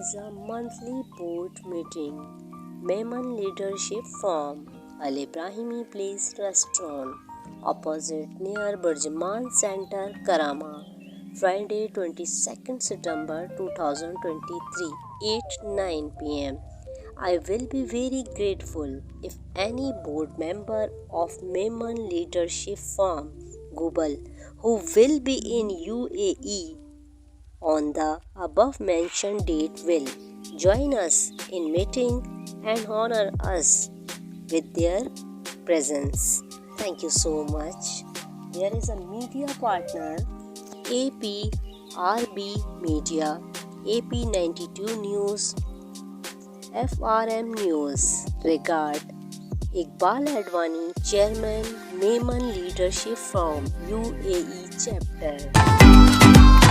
organize a monthly board meeting. Mehman Leadership Forum, Al Ibrahimi Place Restaurant, opposite near Burjman Center, Karama. Friday 22nd September 2023, 8-9 pm. I will be very grateful if any board member of Mehman Leadership Forum, Global, who will be in UAE on the above mentioned date will join us in meeting and honor us with their presence. Thank you so much. There is a media partner APRB Media, AP92 News, FRM News. Regard Iqbal Advani, Chairman, Mehman Leadership from UAE Chapter.